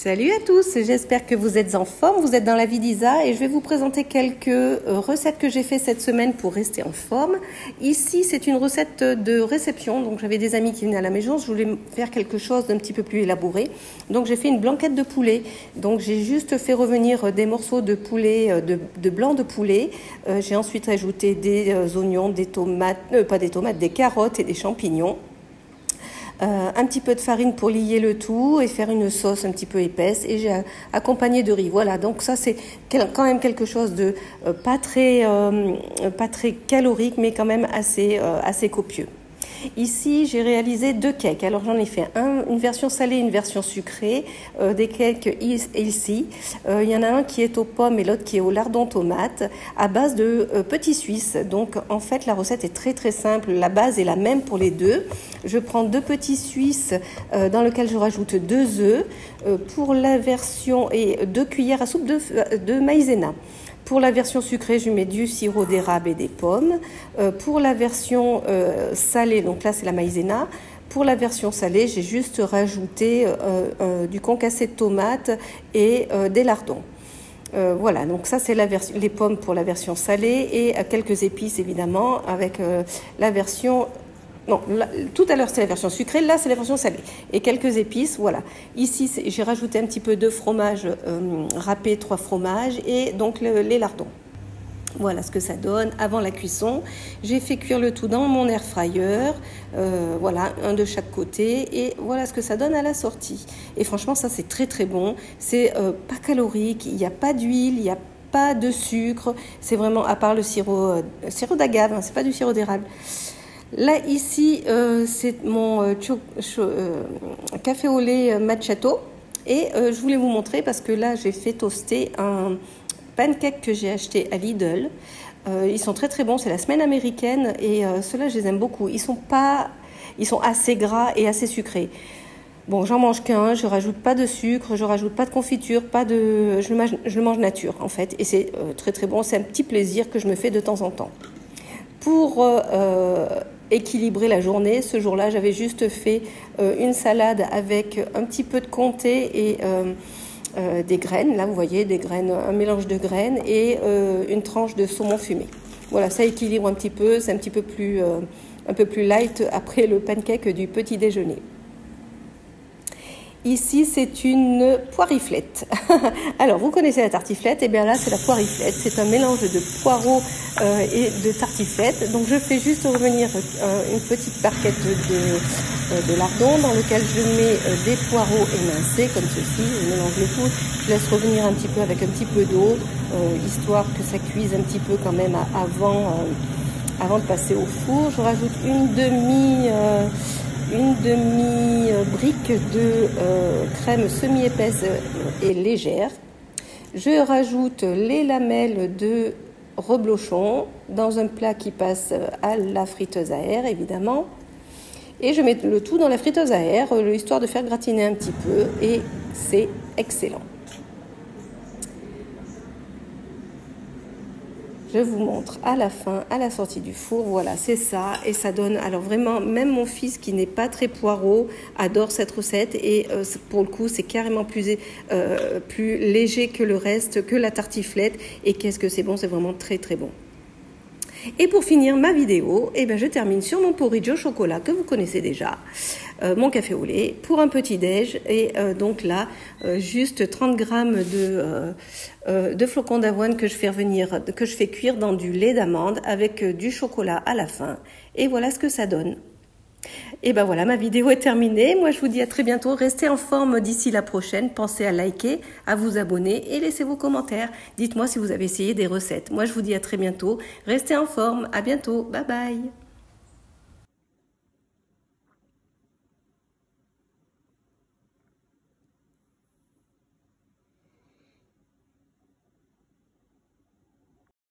Salut à tous, j'espère que vous êtes en forme, vous êtes dans la vie d'Isa et je vais vous présenter quelques recettes que j'ai fait cette semaine pour rester en forme. Ici, c'est une recette de réception, donc j'avais des amis qui venaient à la maison, je voulais faire quelque chose d'un petit peu plus élaboré. Donc j'ai fait une blanquette de poulet, donc j'ai juste fait revenir des morceaux de poulet, de blanc de poulet. J'ai ensuite ajouté des oignons, des tomates, des carottes et des champignons. Un petit peu de farine pour lier le tout et faire une sauce un petit peu épaisse et j'ai accompagné de riz. Voilà, donc ça c'est quand même quelque chose de pas très calorique mais quand même assez copieux. Ici, j'ai réalisé 2 cakes. Alors, j'en ai fait une version salée, une version sucrée, des cakes ici. Il y en a un qui est aux pommes et l'autre qui est au lardon tomate à base de petits suisses. Donc, en fait, la recette est très simple. La base est la même pour les deux. Je prends 2 petits suisses dans lesquels je rajoute 2 œufs. Pour la version et 2 cuillères à soupe de maïzena. Pour la version sucrée, je mets du sirop d'érable et des pommes. Pour la version salée, donc là c'est la maïzena. Pour la version salée, j'ai juste rajouté du concassé de tomate et des lardons. Voilà, donc ça c'est les pommes pour la version salée et quelques épices évidemment avec la version... Non, là, tout à l'heure c'est la version sucrée, là c'est la version salée. Et quelques épices, voilà. Ici j'ai rajouté un petit peu de fromage râpé, 3 fromages et donc les lardons. Voilà ce que ça donne avant la cuisson. J'ai fait cuire le tout dans mon air fryer, voilà, un de chaque côté et voilà ce que ça donne à la sortie. Et franchement ça c'est très bon, c'est pas calorique, il n'y a pas d'huile, il n'y a pas de sucre, c'est vraiment à part le sirop d'agave, hein, c'est pas du sirop d'érable. Là, ici, c'est mon café au lait macchiato. Et je voulais vous montrer parce que là, j'ai fait toaster un pancake que j'ai acheté à Lidl. Ils sont très bons, c'est la semaine américaine et ceux-là, je les aime beaucoup. Ils sont assez gras et assez sucrés. Bon, j'en mange qu'un, je rajoute pas de sucre, je rajoute pas de confiture, je le mange nature en fait. Et c'est très bon, c'est un petit plaisir que je me fais de temps en temps. Pour équilibrer la journée, ce jour-là, j'avais juste fait une salade avec un petit peu de comté et des graines. Là, vous voyez, des graines, un mélange de graines et une tranche de saumon fumé. Voilà, ça équilibre un petit peu, c'est un peu plus light après le pancake du petit déjeuner. Ici, c'est une poiriflette. Alors, vous connaissez la tartiflette, et bien là, c'est la poiriflette. C'est un mélange de poireaux et de tartiflette. Donc, je fais juste revenir une petite barquette de lardons dans lequel je mets des poireaux émincés, comme ceci. Je mélange le tout. Je laisse revenir un petit peu avec un petit peu d'eau, histoire que ça cuise un petit peu quand même avant de passer au four. Je rajoute une demi brique de crème semi-épaisse et légère. Je rajoute les lamelles de reblochon dans un plat qui passe à la friteuse à air, évidemment. Et je mets le tout dans la friteuse à air, histoire de faire gratiner un petit peu, et c'est excellent. Je vous montre à la fin, à la sortie du four, voilà, c'est ça. Et ça donne, alors vraiment, même mon fils qui n'est pas très poireau, adore cette recette. Et pour le coup, c'est carrément plus léger que le reste, que la tartiflette. Et qu'est-ce que c'est bon, c'est vraiment très bon. Et pour finir ma vidéo, eh ben, je termine sur mon porridge au chocolat que vous connaissez déjà, mon café au lait pour un petit déj et donc là juste 30 grammes de flocons d'avoine que je fais cuire dans du lait d'amande avec du chocolat à la fin et voilà ce que ça donne. Et ben voilà, ma vidéo est terminée. Moi, je vous dis à très bientôt. Restez en forme d'ici la prochaine. Pensez à liker, à vous abonner et laissez vos commentaires. Dites-moi si vous avez essayé des recettes. Moi, je vous dis à très bientôt. Restez en forme. À bientôt. Bye bye.